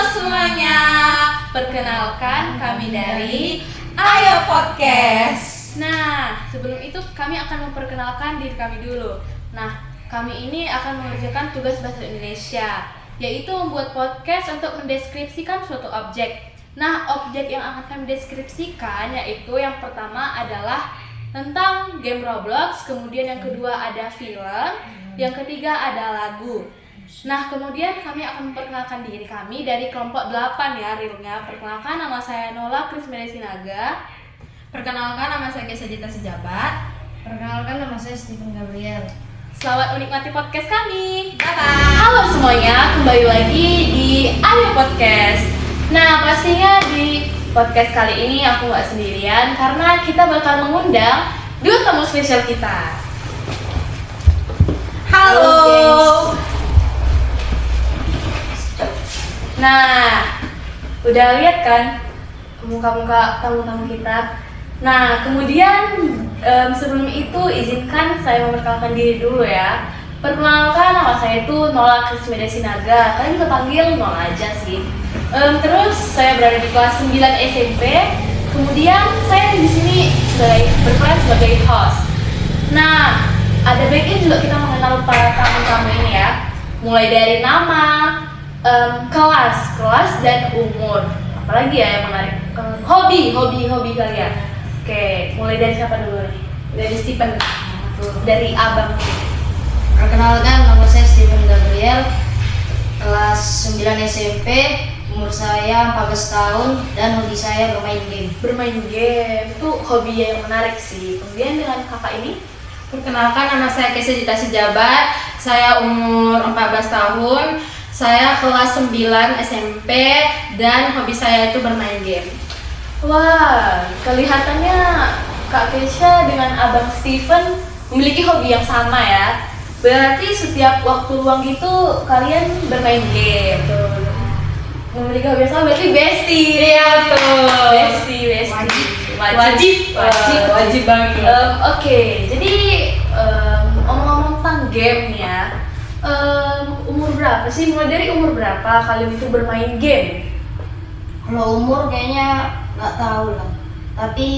semuanya, perkenalkan kami dari Ayo Podcast. Nah, sebelum itu kami akan memperkenalkan diri kami dulu. Nah, kami ini akan mengerjakan tugas bahasa Indonesia, yaitu membuat podcast untuk mendeskripsikan suatu objek. Nah, objek yang akan kami deskripsikan yaitu yang pertama adalah tentang game Roblox, kemudian yang kedua ada film, yang ketiga ada lagu. Nah, kemudian kami akan memperkenalkan diri kami dari kelompok 8 ya, realnya. Perkenalkan, nama saya Nola Krismelia Sinaga. Perkenalkan, nama saya Kesa Jita Sejabat. Perkenalkan, nama saya Stephen Gabriel. Selamat menikmati podcast kami. Bye-bye. Halo semuanya, kembali lagi di Ayo Podcast. Nah, pastinya di podcast kali ini aku nggak sendirian karena kita bakal mengundang dua tamu spesial kita. Halo. Nah, udah lihat kan muka-muka tamu-tamu kita. Nah, kemudian sebelum itu izinkan saya memperkenalkan diri dulu ya. Perkenalkan, nama saya itu Nola Krismelia Sinaga. Kalian bisa panggil Nola aja sih. Terus saya berada di kelas 9 SMP. Kemudian saya di sini berperan sebagai host. Nah, ada baiknya juga kita mengenal para tamu-tamu ini ya. Mulai dari nama, kelas dan umur. Apalagi ya yang menarik? Hobi kalian. Oke, mulai dari siapa dulu nih? Dari Stephen. Dari abang. Perkenalkan, nama saya Stephen Gabriel, kelas 9 SMP, umur saya 14 tahun, dan hobi saya bermain game. Bermain game itu hobi yang menarik sih. Kemudian dengan kakak ini, Perkenalkan, nama saya Kesa Jita Sejabat. Saya umur 14 tahun. Saya kelas 9 SMP dan hobi saya itu bermain game. wah, kelihatannya Kak Kesha dengan abang Stephen memiliki hobi yang sama ya. Berarti setiap waktu luang gitu kalian bermain game. Tuh. Memiliki hobi yang sama berarti bestie. Iya tuh. Bestie. Wajib banget. Oke, jadi ngomong-ngomong tentang game nih ya. Umur berapa sih? Mulai dari umur berapa kalian itu bermain game? Kalau umur kayaknya nggak tahu lah, tapi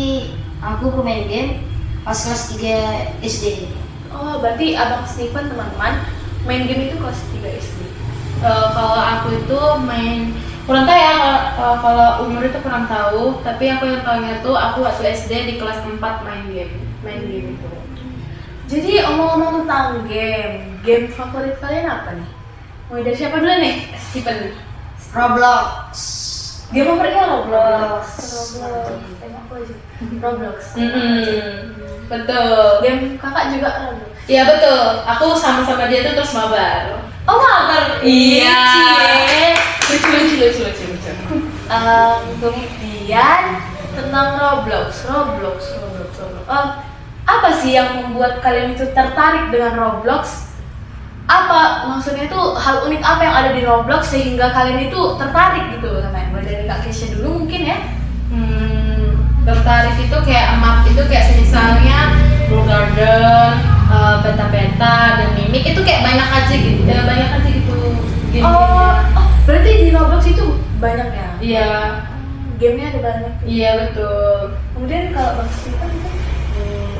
aku bermain game pas kelas 3 SD. Oh, berarti abang Stephen teman-teman main game itu kelas 3 SD. Kalau aku itu main kurang tahu ya, kalau umur itu kurang tahu, tapi aku yang tahunya tuh aku waktu SD di kelas 4 main game itu. Jadi omong-omong tentang game favorit kalian apa nih? Mulai dari siapa dulu nih? Stephen. Roblox. Game favoritnya Roblox. Roblox. Aku aja. Roblox. Betul. Game kakak juga Roblox. Iya betul. Aku sama dia tuh terus mabar. Oh, mabar. Iya. Lucu. Kemudian tentang Roblox. Apa sih yang membuat kalian itu tertarik dengan Roblox? Apa maksudnya itu hal unik apa yang ada di Roblox sehingga kalian itu tertarik gitu namanya? Mulai dari Kak Kesha dulu mungkin ya. Tertarik itu kayak map itu kayak misalnya Blue Garden, Beta dan Mimik itu kayak banyak aja gitu game. Berarti di Roblox itu banyak ya? Iya. Gamenya ada banyak. Iya betul. Kemudian kalau Bang Stephen itu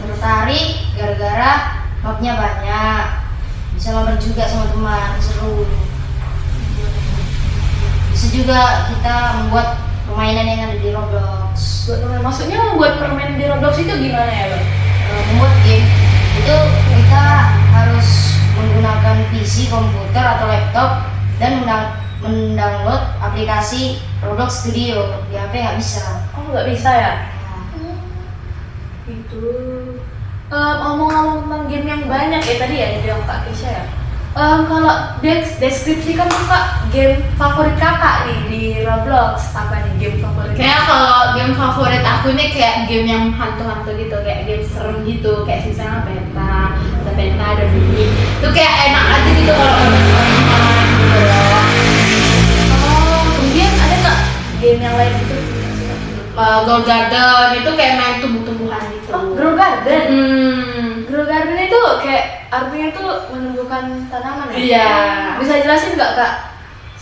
Tertarik gara-gara mapnya banyak, bisa mabar juga sama teman, seru. Bisa juga kita membuat permainan yang ada di Roblox. maksudnya membuat permainan di Roblox itu gimana ya, Bang? Membuat game itu kita harus menggunakan PC, komputer atau laptop dan mendownload aplikasi Roblox Studio. Di HP nggak bisa. Oh, nggak bisa ya? Nah, Gitu. Ngomong-ngomong tentang game yang banyak ya tadi ya dibilang Kak Kesha ya. Kalau deskripsikan tuh Kak game favorit kakak nih di Roblox, apa nih game favorit? Kayak kalau game favorit aku nih kayak game yang hantu-hantu gitu, kayak game serem gitu, kayak misalnya Beta dan Mimik. Itu kayak enak aja gitu kalau main gitu loh. Kemudian ada nggak game yang lain gitu? Gold Garden itu kayak main tumbuh-tumbuhan gitu. Grow Garden. Grow Garden itu kayak artinya tuh menumbuhkan tanaman ya? Iya. Bisa jelasin nggak Kak?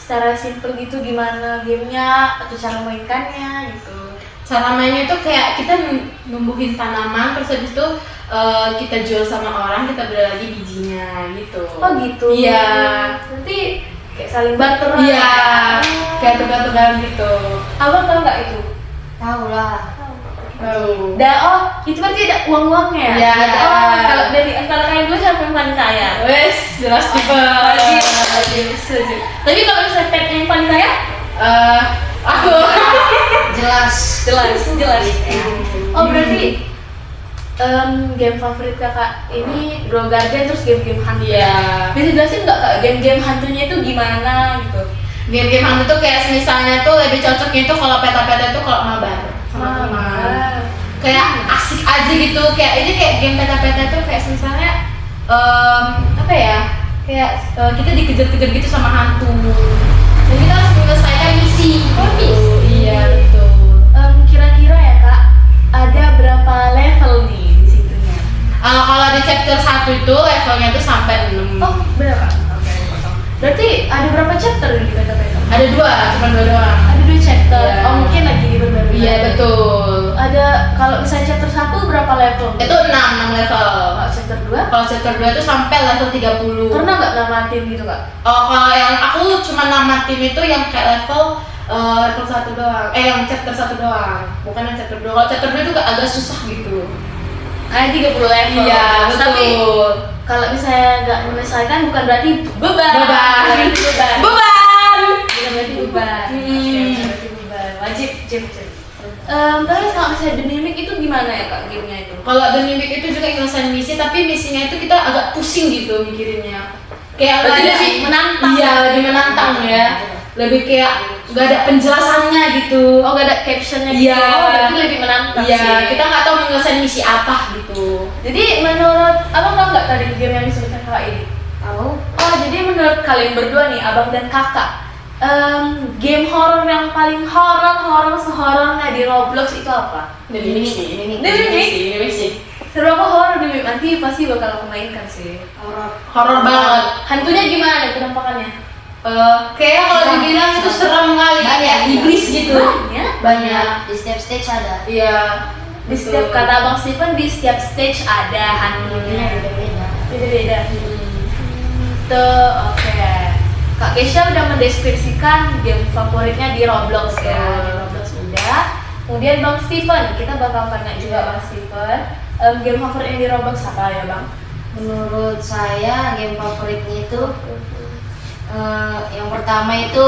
secara simple gitu gimana gamenya atau cara mainkannya gitu? Cara mainnya itu kayak kita numbuhin tanaman, terus habis itu kita jual sama orang, kita beli lagi bijinya gitu. Oh gitu. Iya. Nanti kayak saling barter. Iya. Kayak tukar-tukaran gitu. Abang tahu nggak itu? Tahu lah. Oh. Itu berarti ada uang-uangnya ya? Iya. Oh, kalau dari antara kalian dua siapa yang paling kaya? Wes, jelas tipe. Setuju. Tapi kalau misalnya pet yang paling kaya? Aku. Jelas. Jelas. Oh berarti game favorit kakak ini Grow Garden terus game-game hantu. Iya. Bisa jelasin nggak kak game-game hantunya itu gimana gitu? Game-game hantu tuh kayak misalnya tuh lebih cocoknya itu kalau peta-peta itu kalau mabar sama teman. Kayak asik aja gitu. Kayak ini kayak game peta-peta tuh kayak misalnya apa ya? Kayak kita dikejar-kejar gitu sama hantu. Dan kita harus menyelesaikan misi. Iya betul. Kira-kira ya kak, ada berapa level nih di situnya? Kalau di chapter 1 itu levelnya tuh sampai 6. Oh berapa? Oke. Berarti ada berapa chapter di peta-peta? Ada 2, cuma 2 doang. Ada 2 chapter. Iya. Oh mungkin lagi diperbarui. Iya betul. Ada kalau misalnya chapter 1 berapa level? Itu 6 level. Kalau chapter 2? Kalau chapter 2 itu sampai level 30. Pernah nggak namatin gitu kak? Oh, kalau yang aku cuma namatin itu yang kayak level 1 doang. Yang chapter 1 doang. Bukan yang chapter 2. Kalau chapter 2 juga agak susah gitu. Ada 30 level. Iya, Tapi betul. kalau misalnya nggak menyelesaikan bukan berarti beban. Beban. Bukan berarti beban. Beban. Bukan berarti beban. Hmm. Oke, bukan berarti beban. Wajib. Terus kalau misalnya The Mimic itu gimana ya kak gamenya itu? Kalau The Mimic itu juga nyelesain misi, tapi misinya itu kita agak pusing gitu mikirinnya. Kayak Berarti nggak ada- lebih menantang. Iya, lebih menantang ya. Lebih kayak nggak ada penjelasannya gitu. Oh nggak ada captionnya Iya. gitu. Oh berarti lebih menantang Iya, sih. kita nggak tahu menyelesaikan misi apa gitu. Jadi menurut abang tahu nggak tadi game yang disebutkan kakak ini? Tahu. Oh jadi menurut kalian berdua nih abang dan kakak, game horror yang paling horor sehorornya di Roblox itu apa? The Mimic sih. The Mimic? The Mimic sih. Seberapa horor The Mimic? Nanti pasti bakal aku mainkan sih. Horor. Horor banget. Hantunya gimana penampakannya? Kayak kalau dibilang itu serem kali, kayak iblis gitu. Banyak. Di setiap stage ada. Iya. Di setiap kata abang Steven di setiap stage ada hantunya. Beda-beda. Beda-beda. Tuh, oke. Kak Kesha udah mendeskripsikan game favoritnya di Roblox ya. Di Roblox udah. Kemudian Bang Steven, kita bakal tanya juga Bang Steven, game favoritnya di Roblox apa ya Bang? Menurut saya game favoritnya itu yang pertama itu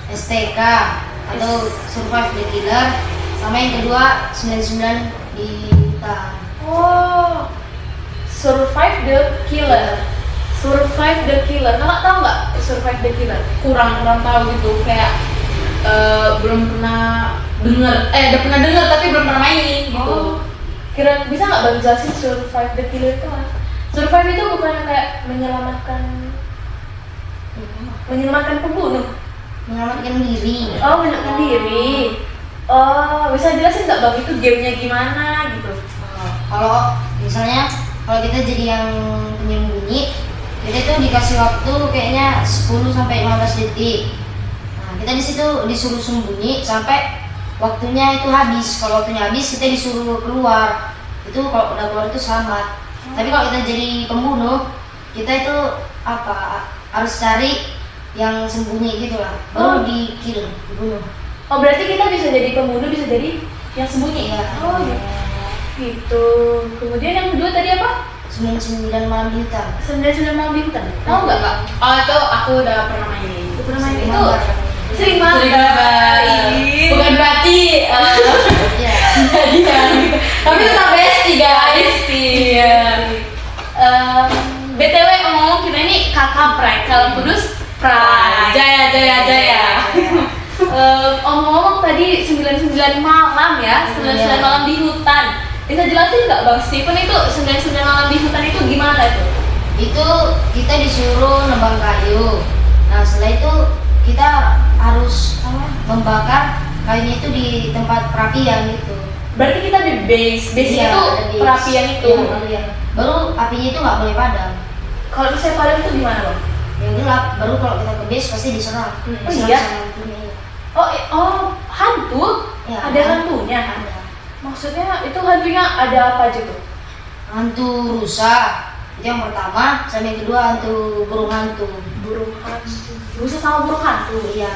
STK atau Survive the Killer, sama yang kedua 99 di hutan. Oh, Survive the Killer. Survive the Killer. Kakak tahu nggak Survive the Killer? Kurang tahu gitu, kayak belum pernah udah pernah denger tapi belum pernah mainin gitu. Oh, kira bisa nggak Bang jelasin Survive the Killer itu apa? Survive itu bukan kayak menyelamatkan pembunuh. Menyelamatkan diri. Oh, menyelamatkan diri. Oh, bisa jelasin nggak Bang itu gamenya gimana gitu? Kalau misalnya kalau kita jadi yang penyembunyi, kita itu dikasih waktu kayaknya 10 sampai 15 detik. Nah, kita di situ disuruh sembunyi sampai waktunya itu habis. Kalau waktunya habis, kita disuruh keluar. Itu kalau udah keluar itu selamat. Tapi kalau kita jadi pembunuh, kita itu harus cari yang sembunyi gitu lah. Baru dibunuh. Oh, berarti kita bisa jadi pembunuh, bisa jadi yang sembunyi. Iya. Oh, gitu. Kemudian yang kedua tadi apa? 99 malam di hutan. 99 malam di hutan. Tahu nggak Kak? Oh itu aku udah pernah mainin. Itu pernah main Sering itu? mabar. Sering banget. Bukan berarti Iya. jadian gitu. Tapi tetap bestie guys. Iya. BTW ngomong kita ini kakak prank, kalau kudus prank. Jaya. Omong-omong tadi 99 malam ya, 99 malam di hutan. Bisa jelasin nggak Bang Steven itu 99 malam di hutan itu gimana itu? Itu kita disuruh nebang kayu. Nah setelah itu kita harus membakar kayunya itu di tempat perapian gitu. Berarti kita di base Iya, itu ada base. perapian itu. Iya, baru apinya itu nggak boleh padam. Kalau misalnya padam itu gimana Bang? yang gelap, baru kalau kita ke base pasti diserang. Oh, Diserang iya? sama hantunya, iya. Oh, hantu? Ya, Ada hantunya? Ada. Maksudnya itu hantunya ada apa aja tuh? Hantu rusa itu yang pertama, sama yang kedua hantu burung hantu. Burung hantu. Rusa sama burung hantu. Iya.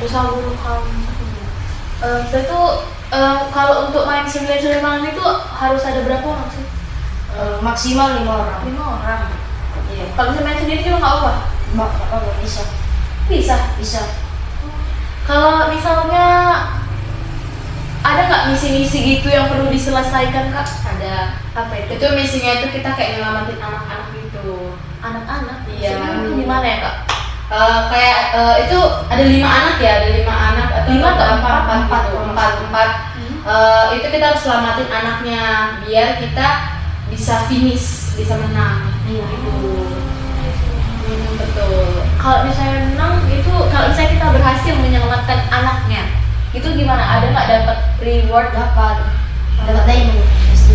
Rusa burung hantu. Itu kalau untuk main simulator malam itu harus ada berapa orang sih? Maksimal 5 orang. 5 orang. Iya. Kalau bisa main sendiri juga nggak apa? Mbak, apa bisa? Bisa. Bisa. Kalau misalnya ada nggak misi-misi gitu yang perlu diselesaikan kak? Ada. Apa itu? Itu misinya itu kita kayak nyelamatin anak-anak gitu. Anak-anak? Iya. Maksudnya itu gimana ya kak? Itu ada 5 anak ya, ada 5 anak atau 5 atau ada 4 empat gitu, kalau 4. Itu kita harus selamatin anaknya biar kita bisa finish, bisa menang. Iya. Gitu. Betul. Kalau misalnya menang itu, kalau misalnya kita berhasil menyelamatkan anaknya, itu gimana? Ada nggak dapat reward? Dapat diamond pasti.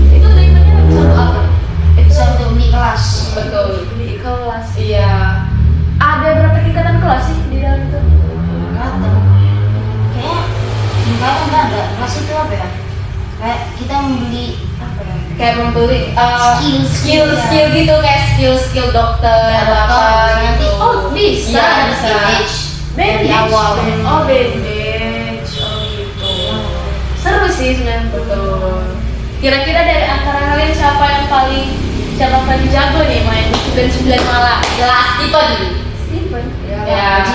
Itu diamondnya bisa untuk apa? Bisa untuk beli kelas. Betul. Di kelas. Iya. Ada berapa tingkatan kelas sih di dalam itu? Kata kayaknya enggak ada. Kelas itu apa ya? Kayak kita membeli apa ya? Kayak membeli Skill, skill gitu, kayak skill dokter Ya, atau apa nanti- gitu. Oh, bisa. Iya, Ada bisa. bandage. Bandage. Dari awal. Oh, bandage. Oh gitu. Seru sih sebenarnya. Betul. Kira-kira dari antara kalian siapa yang paling jago nih main 9 malam? Jelas Stephen. Steven. Ya.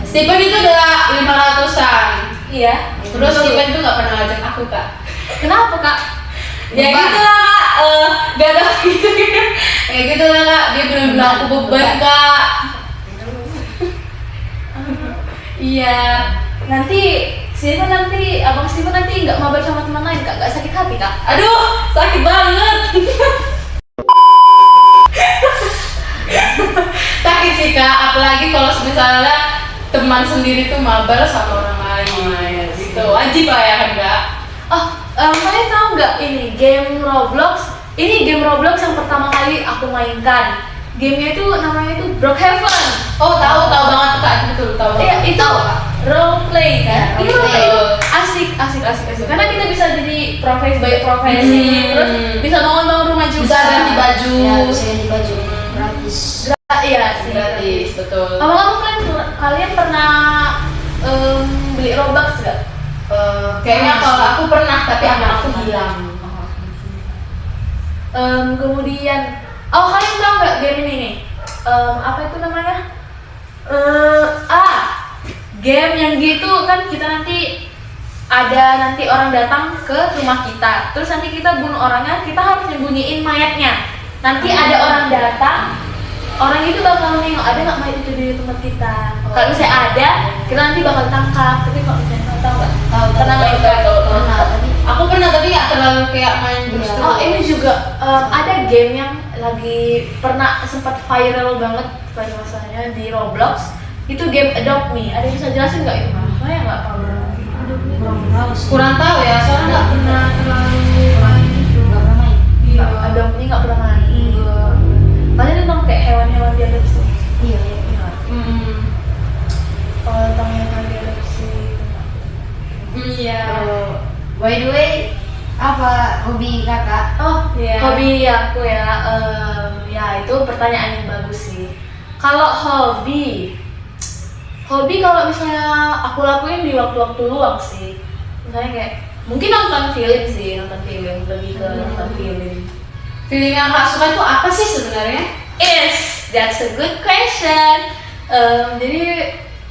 Stephen itu udah 500-an. Iya. Terus Stephen tuh nggak pernah ngajak aku kak. Kenapa kak? Ya Beban. gitu lah kak. Gak ada gitu. Ya gitu lah kak. Dia bener-bener aku beban kak. Iya. Nanti abang Steven nanti nggak mabar sama teman lain kak? Nggak sakit hati kak? Aduh, sakit banget. Sakit sih kak, apalagi kalau misalnya teman sendiri tuh mabar sama orang lain. Gitu, wajib lah ya kan kak. Oh, kalian tahu nggak ini game Roblox? Ini game Roblox yang pertama kali aku mainkan. Gamenya itu namanya itu Brookhaven. Oh tahu banget tuh kak, betul tahu Iya, banget. itu role play kan? Ya, Ini role role play play. asik. Karena kita bisa jadi profesi, terus bisa bangun rumah juga. Bisa ganti baju. Ya, bisa ganti baju gratis. Iya sih. Gratis, betul. Kalian pernah beli Robux nggak? Kayaknya kalau aku pernah, tapi aku hilang. Kemudian, kalian tahu nggak game ini nih? Apa itu namanya? Game yang gitu kan kita nanti ada orang datang ke rumah kita, terus nanti kita bunuh orangnya, kita harus nyembunyiin mayatnya. Nanti ada orang datang, orang itu bakal nengok ada nggak mayat itu di tempat kita. Kalau misalnya ada, kita nanti bakal tangkap. Tapi kalau misalnya tahu nggak? Pernah nggak itu? Pernah, tapi Aku pernah tapi nggak terlalu kayak main Iya. terus. Oh ini juga ada game yang lagi pernah sempat viral banget pada masanya di Roblox. Itu game Adopt Me. Ada yang bisa jelasin nggak itu? Saya nggak tahu. Adopt Me. kurang tahu sih. Kurang tahu ya, soalnya nggak pernah terlalu main itu. Nggak pernah main. Iya. Adopt Me nggak pernah main. Kalian tentang kayak hewan-hewan diadopsi. Iya. Kalau tentang hewan diadopsi. Iya. By the way, apa hobi kakak? Oh, Iya. hobi aku ya, ya itu pertanyaan yang bagus sih. Kalau hobi kalau misalnya aku lakuin di waktu-waktu luang sih, misalnya kayak mungkin nonton film, lebih ke nonton film. Feeling yang kak suka itu apa sih sebenarnya? That's a good question. Jadi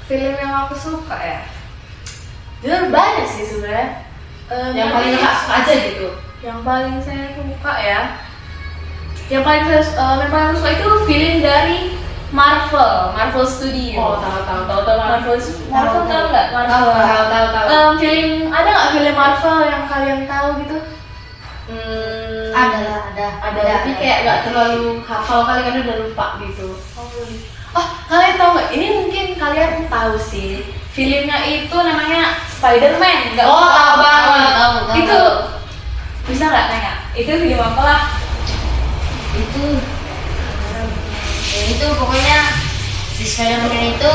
film yang aku suka ya, jujur banyak sih sebenarnya. Yang paling kak suka aja gitu. Yang paling saya suka ya, yang paling aku suka itu film dari Marvel Studio. Oh tahu. Marvel tahu nggak? Tahu. Film ada nggak film Marvel yang kalian tahu gitu? Ada. Tapi kayak nggak terlalu hafal kali karena udah lupa gitu. Oh, kalian tahu nggak? Ini mungkin kalian tahu sih. Filmnya itu namanya Spider-Man. Nggak Oh, tahu banget. Tahu. Itu bisa nggak tanya? Itu film apa lah? Itu itu pokoknya si Spider-Man itu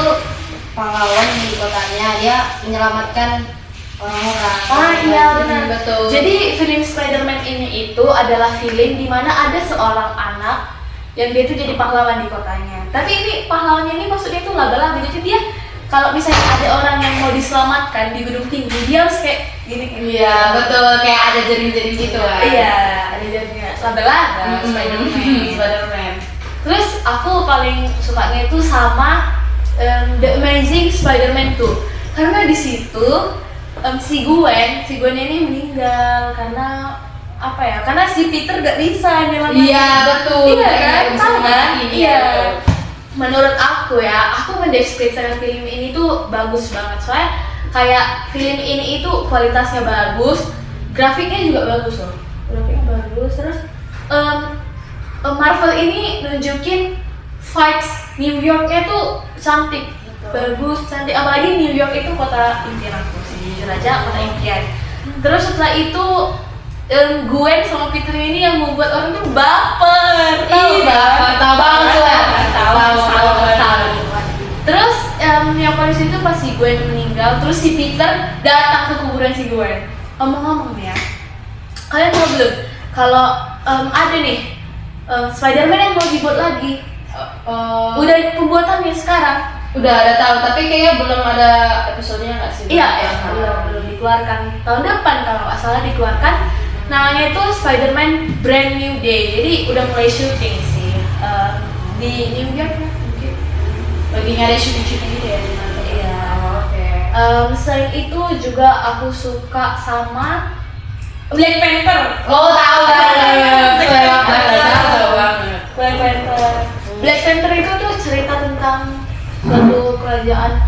pahlawan di kotanya, dia menyelamatkan orang-orang. Ah iya benar. Betul. Jadi film Spider-Man ini itu adalah film di mana ada seorang anak yang dia tuh jadi pahlawan di kotanya. Tapi ini pahlawannya ini maksudnya itu laba-laba. Jadi dia kalau misalnya ada orang yang mau diselamatkan di gedung tinggi, dia harus kayak gini. Iya betul, kayak ada jering-jering gitu kan. Iya, ada jadinya laba-laba Spider-Man. Spider-Man. Terus aku paling sukanya itu sama The Amazing Spider-Man 2 karena di situ si Gwen ini meninggal karena apa ya? Karena si Peter gak bisa nyelamatin. Iya betul. Iya kan? Bisa Tahu kan? nyelamatin, Iya. Menurut aku ya, aku mendeskripsikan film ini tuh bagus banget. Soalnya kayak film ini itu kualitasnya bagus, grafiknya juga bagus loh. Grafiknya bagus. Terus Marvel ini nunjukin vibes New Yorknya tuh cantik, bagus, cantik. Apalagi New York itu kota impian aku sih, jujur aja kota impian. Terus setelah itu Gwen sama Peter ini yang membuat orang tuh baper, tahu kan? tahu banget lah. Tahu. Terus yang paling itu pas si Gwen meninggal, terus si Peter datang ke kuburan si Gwen. Ngomong-ngomong nih ya, kalian tahu belum kalau ada nih Spider-Man yang mau dibuat lagi? Udah pembuatannya sekarang. Udah ada tahu, tapi kayaknya belum ada episodenya nggak sih? Iya, belum dikeluarkan. Tahun depan kalau nggak salah dikeluarkan. Namanya itu Spider-Man Brand New Day. Jadi udah mulai syuting sih di New York ya mungkin. Lagi nyari syuting-syuting gitu ya? Iya. Oke. Selain itu juga aku suka sama Black Panther. Oh tahu Black Panther. banget. Black Panther. Black Panther itu tuh cerita tentang suatu kerajaan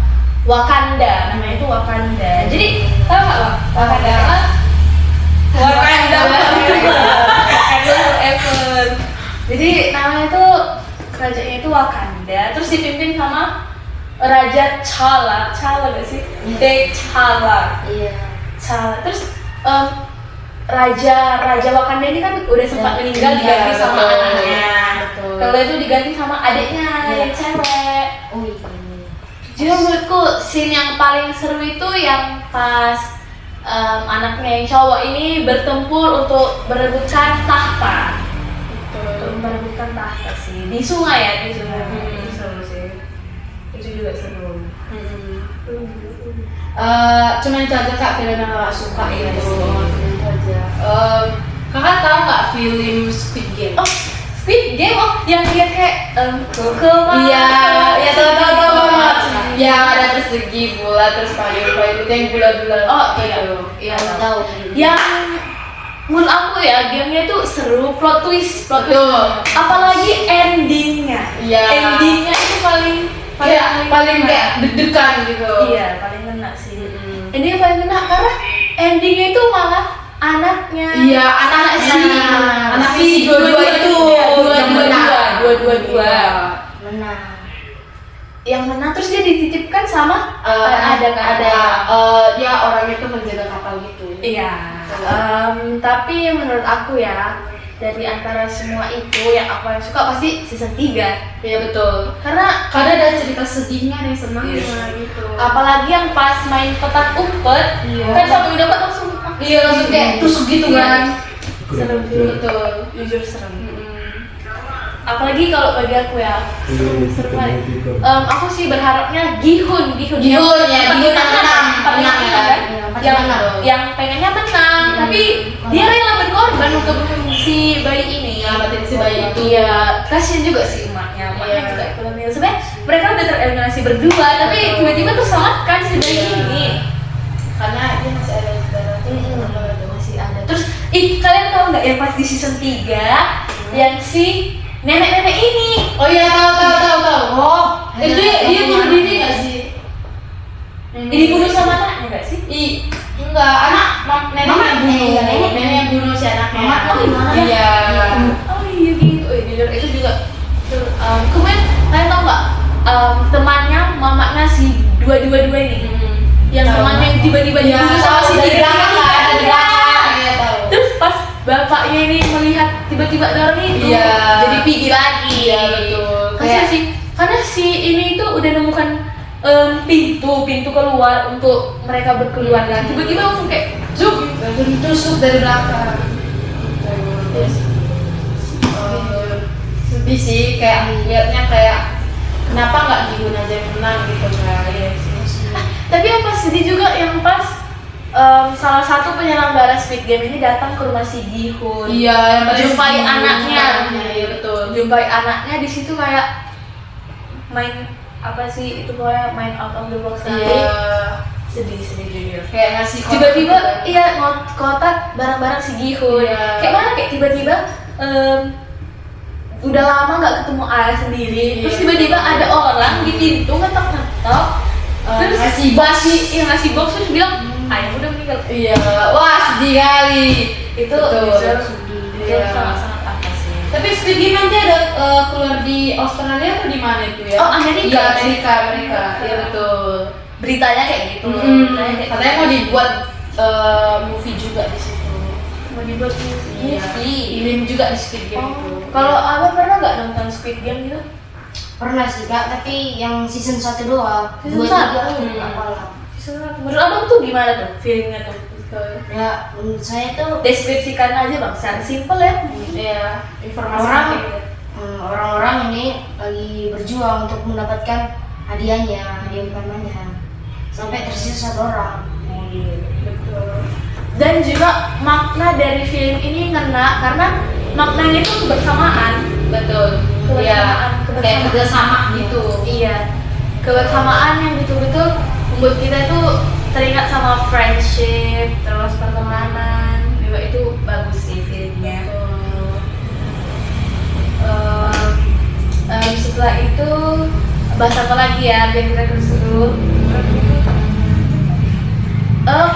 Wakanda, namanya itu Wakanda. Jadi tahu nggak lo? Wakanda apa? Wakanda forever. Jadi namanya itu kerajaannya itu Wakanda. Terus dipimpin sama Raja T'Challa gak sih? T'Challa. Iya. T'Challa. Terus Raja Wakanda ini kan udah sempat meninggal, diganti sama betul. anaknya. Betul. Kalau itu diganti sama adiknya yang cewek. Oh iya. Jadi menurutku scene yang paling seru itu yang pas anaknya yang cowok ini bertempur untuk berebutkan tahta. Untuk berebutkan tahta sih di sungai ya, di sungai. Itu seru sih. Itu juga seru. Cuman itu aja kak film yang kakak suka Iya itu. sih. Itu aja. Kakak tahu nggak film Squid Game? Oh, Squid Game, yang dia kayak Iya, ya tahu banget. Yang ada persegi bulat terus payung itu yang bulat-bulat. Oh iya, gitu. iya Tahu. Yang menurut aku ya gamenya itu seru, plot twist. Betul. Apalagi endingnya. Iya. Endingnya itu paling Paling kayak deg-degan gitu. Iya, paling kena sih. Endingnya paling kena karena endingnya itu malah anaknya. Iya, anak si dua-dua itu yang menang. Dua-dua. Menang. Yang menang terus dia dititipkan sama Ada dia orangnya tuh menjaga kapal gitu. Iya. Tapi menurut aku ya, dari antara semua itu yang aku yang suka pasti season 3. Iya betul. Karena Ada cerita sedihnya dan senangnya Yes. gitu. apalagi yang pas main petak umpet, Iya. kan satu dapat langsung Iya langsung kayak tusuk gitu kan. serem sih. Betul. Jujur serem. Apalagi kalau bagi aku ya, serem banget. Aku sih berharapnya Gihun Gihun yang menang kan? Yang Yang pengennya menang, tapi dia rela berkorban untuk si bayi ini. Nyelamatin si bayi itu. Iya, kasian juga sih emaknya Iya. juga ikut hamil. Sebenarnya mereka udah tereliminasi berdua, tapi Betul. tiba-tiba tuh selamatkan si bayi ini. Karena dia masih ada Masih ada. Terus, kalian tahu nggak yang pas di season 3 yang si nenek-nenek ini? Oh iya tahu. Oh, Itu dia bunuh diri nggak sih? Ini bunuh sama anaknya nggak sih? Enggak, nenek Mama, yang bunuh. iya, nenek. Nenek yang bunuh si anaknya. Mama, oh, gimana? Iya. Oh iya gitu. Jujur itu juga. Kemudian kalian tahu nggak temannya mamanya si dua-dua ini? Yang temannya yang tiba-tiba Iya, dibunuh sama si dari tiga belakang kan, dari belakang. Iya tahu. Terus pas bapaknya ini melihat tiba-tiba ada orang itu, Iya. jadi pergi lagi. Iya betul. bagusnya sih karena si ini itu udah nemukan pintu keluar untuk mereka berkeluarga. Tiba-tiba langsung kayak zoom langsung tusuk dari belakang. Sedih sih, kayak liatnya kayak kenapa nggak Ji-hoon aja yang menang gitu kan? Ya sih. tapi yang pas sedih juga yang pas salah satu penyelenggara Squid Game ini datang ke rumah si Ji-hoon. Iya, yang pada Jumpai sedih, anaknya. Iya betul. Jumpai anaknya di situ kayak main apa sih itu kayak main out of the box lagi. Iya. Sedih jujur. Kayak ngasih kotak Tiba-tiba gitu kan. iya kotak barang-barang si Ji-hoon. Iya. Kayak mana kayak tiba-tiba udah lama nggak ketemu ayah sendiri. Terus Iya. tiba-tiba ada orang di pintu ngetok-ngetok. Terus ngasih box terus bilang ayah udah meninggal. Iya, wah sedih kali. Itu Betul. jujur itu Iya. sangat-sangat apa sih. Tapi Squid Game nanti ada keluar di Australia atau di mana itu ya? Oh, Amerika. Iya, Amerika. Iya betul. Beritanya kayak gitu. Mm-mm. Beritanya kayak Katanya gitu. mau dibuat movie juga di situ. mau dibuat Iya. movie. Film juga di Squid Game itu. Kalau abang pernah nggak nonton Squid Game gitu? Pernah sih kak, tapi yang season 1 doang. Season 2, 3 1? apalah. Menurut abang tuh gimana tuh feelingnya tuh? Ya menurut saya tuh Deskripsikan aja bang, secara simple ya. Iya, informasi Orang- kayak gitu. orang-orang ini lagi berjuang untuk mendapatkan hadiah utamanya. Sampai tersisa 1 orang. Betul. Dan juga makna dari film ini ngena karena maknanya itu kebersamaan. Betul. Iya. Kayak kerjasama gitu. Iya, kebersamaan yang betul-betul membuat kita itu teringat sama friendship, terus pertemanan, juga itu bagus sih filmnya. Setelah itu bahas apa lagi ya biar kita keseru.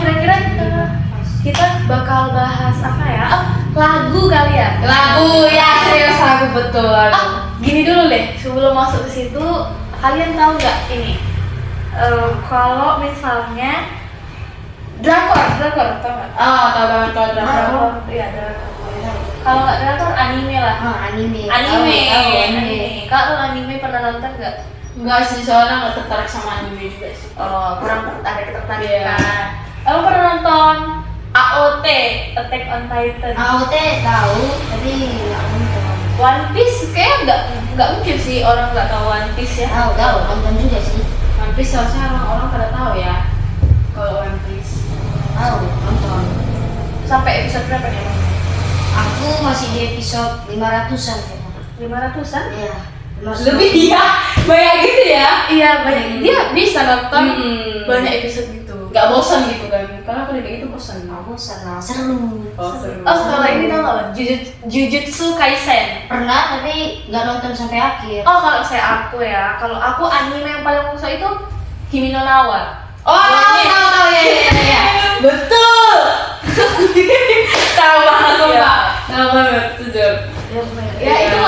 Kira-kira kita bakal bahas apa ya? Lagu kali ya? Lagu ya, serius lagu betul. Gini dulu deh, sebelum masuk ke situ, kalian tahu nggak ini? Kalau misalnya drakor, tau nggak? Tahu banget kalau drakor. Iya drakor. Kalau nggak drakor, anime lah. Anime. Anime. Tahu, anime. Kalau anime pernah nonton nggak? Enggak sih, soalnya nggak tertarik sama anime juga sih. Oh, kurang ada ketertarikan. Iya. Kamu pernah nonton AOT, Attack on Titan? AOT tahu, tapi nggak nonton. One Piece kayak nggak mungkin sih orang nggak tahu One Piece ya. Tahu nonton juga sih. One Piece seharusnya orang-orang pada tahu ya. Kalau One Piece. Tahu nonton. Sampai episode berapa nih Bang? Aku masih di episode 500-an kayaknya. 500-an? Iya. Lebih ya, banyak gitu ya. Iya banyak. Dia bisa nonton banyak Banyak. episode gitu. Nggak bosan gitu kan? Karena aku kayak gitu bosan. Nggak bosan lah, seru. Oh, seru. Oh kalau ini tau nggak Bang? Jujutsu Kaisen. Pernah tapi nggak nonton sampai akhir. Oh kalau aku ya, kalau aku anime yang paling aku suka itu Kimi no Na wa. Oh, tahu ya. Betul. Tahu banget Iya. Pak. Tahu banget, jujur. Ya itu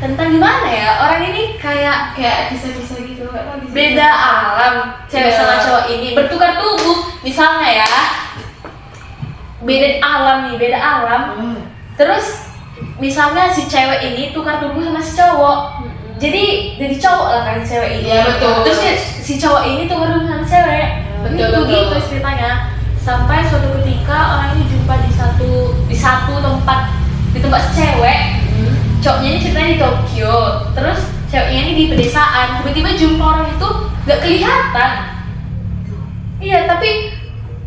tentang gimana ya, orang ini kayak Kayak kisah-kisah gitu, nggak tahu kisah. beda alam, cewek Iya. sama cowok ini bertukar tubuh misalnya ya, beda alam, terus misalnya si cewek ini tukar tubuh sama si cowok, jadi cowok lah kan si cewek ini. Iya, betul. Terus si cowok ini tukar tubuh sama cewek. Betul. Gitu ceritanya. Sampai suatu ketika orang ini jumpa di satu tempat, di tempat si cewek. Cowoknya ini ceritanya di Tokyo, terus ceweknya ini di pedesaan. Tiba-tiba jumpa orang itu gak kelihatan. Iya, tapi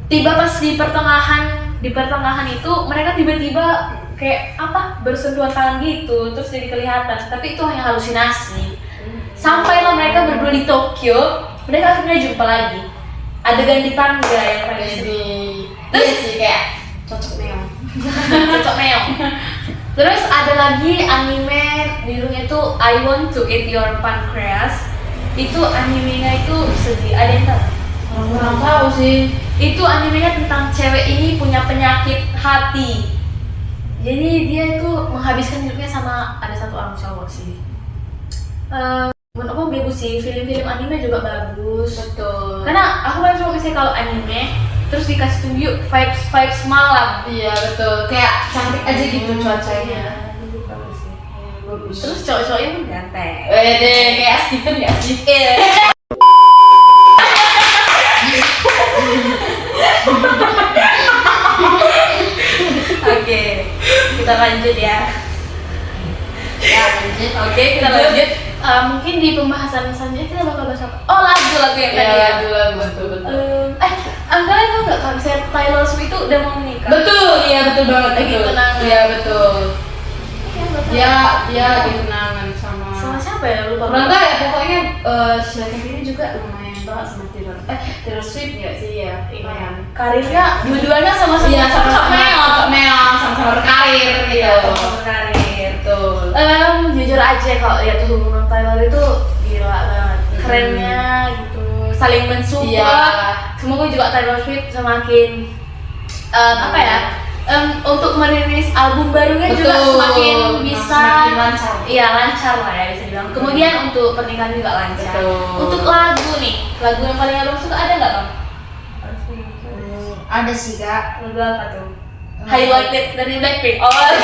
tiba pas di pertengahan itu mereka tiba-tiba kayak apa bersentuhan tangan gitu, terus jadi kelihatan. Tapi itu hanya halusinasi. Sampailah mereka berdua di Tokyo, mereka akhirnya jumpa lagi. Adegan di tangga yang paling seru. Terus sih kayak cocok meong. Cocok meong. Terus ada lagi anime judulnya itu I Want to Eat Your Pancreas. Itu animenya itu sedih. Ada yang tahu? Kurang tahu sih. Itu animenya tentang cewek ini punya penyakit hati. Jadi dia itu menghabiskan hidupnya sama ada satu orang cowok sih. Menurut aku bagus sih, film-film anime juga bagus. Betul. Karena aku paling suka misalnya kalau anime terus dikasih tunjuk vibes malam. Iya betul. Kayak cantik aja gitu cuacanya. Bagus sih. Bagus. bagus. Terus cowok-cowoknya pun ganteng. Wede, kayak Stephen gak sih? Oke, kita lanjut ya. Ya, lanjut. Oke, kita lanjut. Mungkin di pembahasan selanjutnya kita bakal bahas apa? Oh, lagu yang tadi ya. Betul. Kalian tau nggak kalau misalnya Taylor Swift itu udah mau menikah? Betul, iya betul banget Lagi itu. tunangan. Iya betul. Iya, betul. Dia lagi tunangan sama. Sama siapa ya? Lupa. Orang enggak ya pokoknya si laki ini juga lumayan banget sama Taylor Swift ya sih ya. Lumayan. Karirnya dua-duanya sama-sama. Iya sama-sama meong, sama-sama berkarir gitu. Iya, sama-sama karir. Betul. Jujur aja kalau lihat hubungan Taylor itu gila banget, kerennya gitu, saling mensupport. Iya. Semoga juga Taylor Swift semakin apa ya, untuk merilis album barunya juga Betul. semakin bisa, Semakin lancar. Iya lancar lah ya bisa dibilang. Kemudian untuk pernikahan juga lancar. Betul. Untuk lagu nih, lagu yang paling abang suka ada nggak bang? Ada sih kak. Lagu apa tuh? Highlighted dari Blackpink. Oh, ada.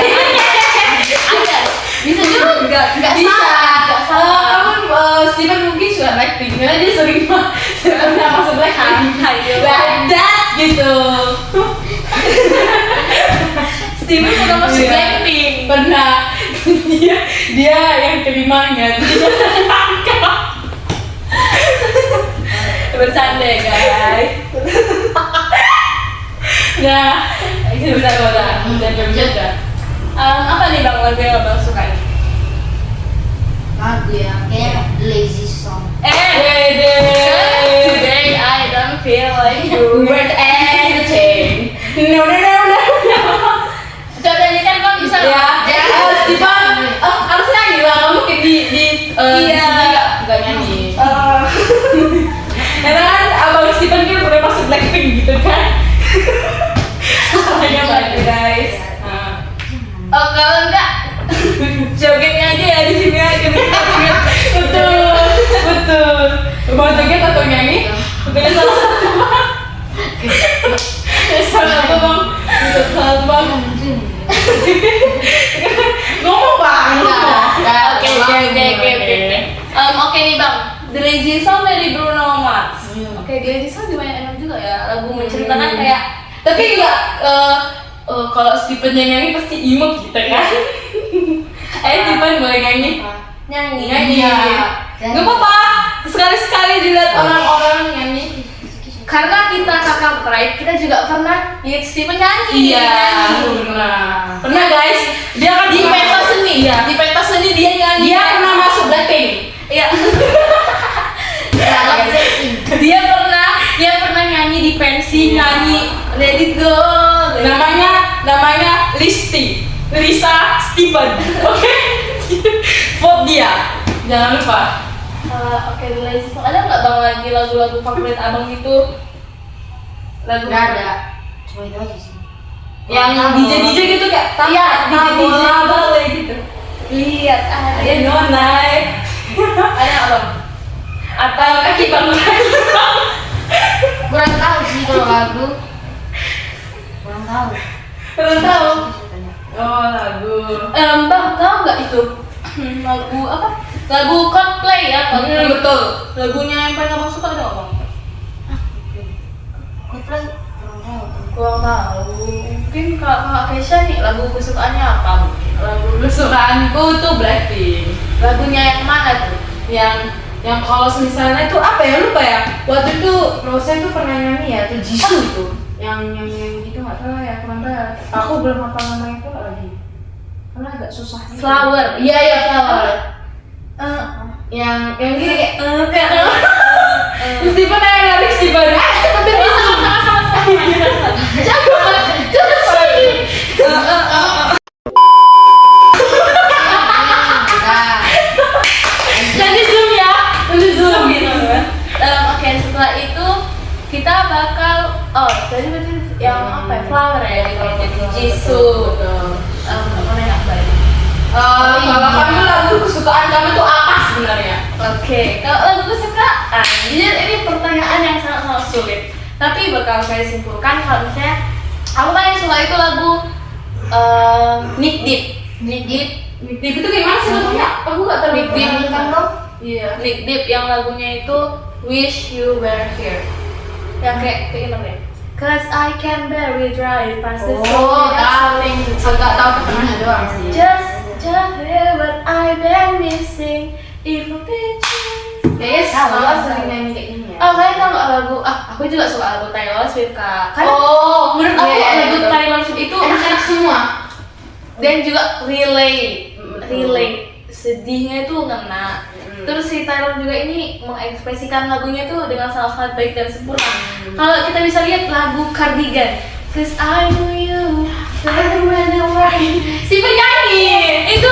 Bisa juga nggak Bisa. nggak salah. Kamu Steven mungkin suka Blackpink karena dia sering masuk Blackpink. Like that gitu. Steven suka masuk Iya. Blackpink. Pernah dia yang terimanya Bercanda ya guys. nah itu bisa udah Apa nih bang lagu yang abang suka nih? Lagu ya, kayak lazy song. Today I don't feel like you. word anything no Coba nyanyikan bang bisa ya nggak? Steven harus nyanyi lah kamu mungkin di Iya. sini nggak nyanyi karena kan abang Steven kan udah masuk Blackpink gitu kan makanya banget guys. Oh kalau enggak jogetnya aja ya di sini aja. betul mau joget atau nyanyi pilih salah satu salah satu bang salah satu bang ngomong bang Oke nih bang, The Lazy Song dari Bruno Mars. Oke, The Lazy Song lumayan enak juga ya, lagu menceritakan kayak tapi enggak kalau Steven yang nyanyi pasti emo gitu kan Steven boleh nyanyi nyanyi. ya nggak apa-apa sekali-sekali dilihat orang-orang nyanyi Karena kita kakak pride, kita juga pernah lihat Steven nyanyi. pernah guys dia kan di pentas seni ya di pentas seni dia nyanyi dia pernah masuk Blackpink Iya. Dia pernah nyanyi di pensi, nyanyi Let It Go. namanya Lisa Steven oke vote dia jangan lupa. Oke, The Lazy Song. Ada nggak bang lagi lagu-lagu favorit abang gitu? Lagu Nggak ada, cuma itu aja sih. Yang DJ gitu kayak Iya, DJ balai gitu. Lihat ada. Ada nonai. Ada abang. Atau kaki bang? Kurang tahu sih kalau lagu. Kurang tahu. Kurang tahu. Oh lagu. Bang tahu nggak itu lagu apa? Lagu Coldplay ya? Coldplay. Betul. Lagunya yang paling abang suka ada nggak bang? Coldplay kurang tahu. Kurang tahu. Mungkin kakak Kesha nih lagu kesukaannya apa? Lagu Kesukaanku tuh Blackpink. lagunya yang mana tuh? Yang kalau misalnya itu apa ya lupa ya. Waktu itu Rose tuh pernah nyanyi ya tuh Jisoo itu. Yang gitu nggak tahu ya kurang tahu. Aku belum hafal namanya itu lagi. Karena agak susah. Gitu. Flower. Iya Flower. Yang gini kayak Steven yang narik Steven. Seperti bisa sama-sama. Jago sih. Nanti zoom ya. Nanti zoom. Oke, setelah itu kita bakal tadi berarti yang apa ya? Flower ya jadi Jisoo. Mana yang apa ini? Kalau kamu lagu kesukaan kamu tuh apa sebenarnya? Oke, kalau lagu kesukaan, ini pertanyaan yang sangat sulit. Tapi bakal saya simpulkan kalau misalnya aku paling suka itu lagu Nick Deep Nick Deep itu gimana sih lagunya? Aku nggak tahu. Nick Deep. Nyanyikan dong. Iya. Nick Deep yang lagunya itu Wish You Were Here. Yang kayak inget deh. Cause I can barely drive past the Oh, tahu. Agak tahu keterangannya doang sih. Just hear what I've been missing. If a picture. Kayaknya Tahu, Salah tahu. sering nyanyi kayak gini ya. Oh, kalian tau gak lagu? Aku juga suka lagu Taylor Swift kak. Kan Oh, menurut aku iya, lagu betul. Taylor Swift itu Enak-enak semua. dan juga relate sedihnya itu ngena. Terus si Taylor juga ini mengekspresikan lagunya tuh dengan sangat baik dan sempurna. Kalau kita bisa lihat lagu Cardigan, Cause I know you better when I'm right. Si penyanyi itu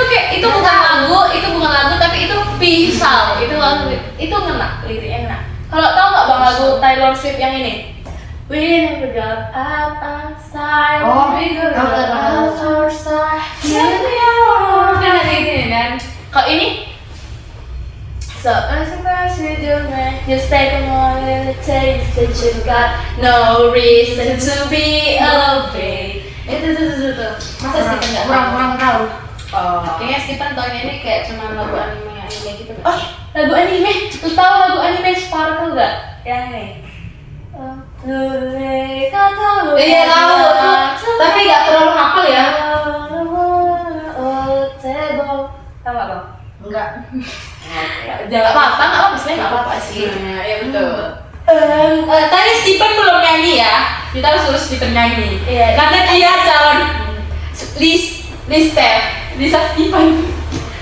bukan lagu tapi itu pisau. Itu ngena, liriknya ngena. Kalau tau nggak bang lagu Taylor Swift yang ini? We never got up outside. Oh, We got tahu, tahu, out tahu. outside. Kan ini kan. Kalau ini so I'm surprised you do man. Just take a moment and taste that you've got no reason to be afraid. Itu. Masa Stephen nggak kurang tahu. Oh. Kayaknya Stephen tahun ini kayak cuma lagu anime gitu. Oh, lagu anime. Lu tahu lagu anime Sparkle gak? Yang ini. Iya, tahu. Tapi nggak terlalu hafal ya. Tahu nggak bang? Enggak. Jangan apa-apa, nggak apa-apa, sebenarnya nggak apa-apa sih. Iya betul. Tadi Stephen belum nyanyi ya. Kita harus suruh Stephen nyanyi. Iya. Karena dia calon Lisa Stephen.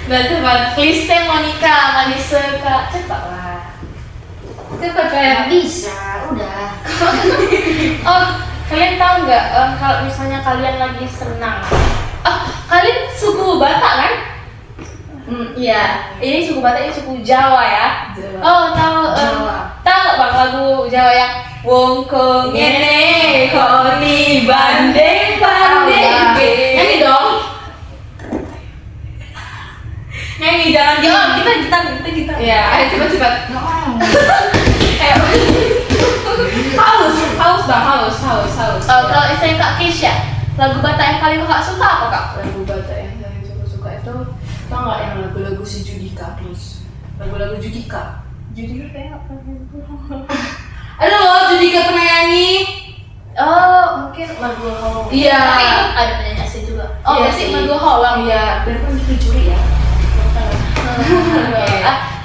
Nah, teman, Kristen, Monica, Malisa, Kak, cepat lah. Coba Nggak kayak bisa, udah. Oh, kalian tahu nggak kalau misalnya kalian lagi senang? Kalian suku Batak kan? iya. Ini suku Batak, ini suku Jawa ya. Jawa. Oh, tahu Jawa. tahu nggak bang lagu Jawa yang Wong kong ngene koni bandeng bandeng Tahu, ya. Nyanyi dong. Nyanyi jangan Kita diem. kita. Iya, ayo cepat-cepat. Nggak mau. Haus bang, haus. Oh, kalau misalnya Kak Kisha, lagu Batak yang paling kakak suka apa kak? Lagu Batak yang saya suka itu, tau nggak yang lagu-lagu si Judika please? Lagu-lagu Judika. Judika kayak apa? Ada loh Judika pernah nyanyi. Oh, mungkin Margo Hawang. Iya. Tapi itu ada penyanyi asli juga. Oh, Iya berarti sih. Margo Hawang. Iya, berapa yang dicuri ya?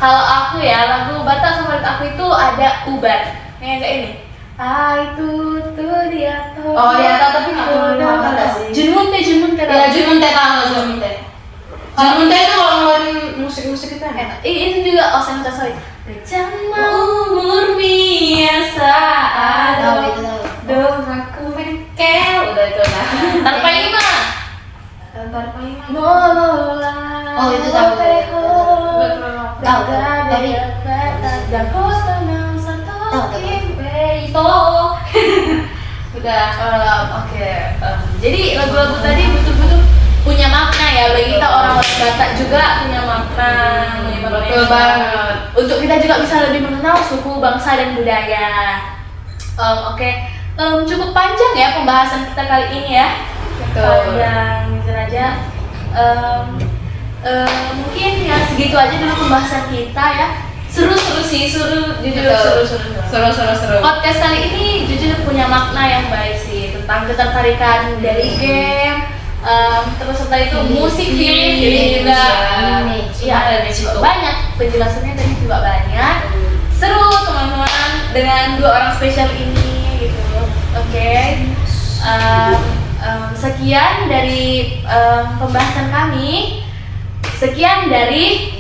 Kalau aku ya, lagu Batak favorit aku itu ada Ubar. Yang kayak ini. Itu tuh dia tuh. Oh iya, tahu, tapi nggak tahu lagu Batak sih. Junmunte. Ya, Junmunte tahu Junmunte. Junmunte itu kalau ngeluarin musik-musik itu enak. Itu juga Osen Tasawif. Bersama umur biasa Tahu ada itu tahu. doaku Bengkel, udah itu nah. tanpa ima. Tanpa lima. Mola. Oh, itu tahu. Tahu, tapi dan kota yang satu Tahu, tahu. itu. Udah, oke. Jadi lagu-lagu tadi betul-betul punya makna ya bagi kita orang-orang Batak juga punya makna. Betul banget. Untuk kita juga bisa lebih mengenal suku, bangsa dan budaya. Oke. Cukup panjang ya pembahasan kita kali ini ya. Betul. Panjang jujur aja. Mungkin ya segitu aja dulu pembahasan kita ya. Seru sih, jujur Betul. seru. Podcast kali ini jujur punya makna yang baik sih tentang ketertarikan dari game, terus setelah itu musik, film juga. Iya, ada di situ banyak penjelasannya tadi juga banyak. Seru teman-teman dengan dua orang spesial ini gitu. Oke. Sekian dari pembahasan kami. Sekian dari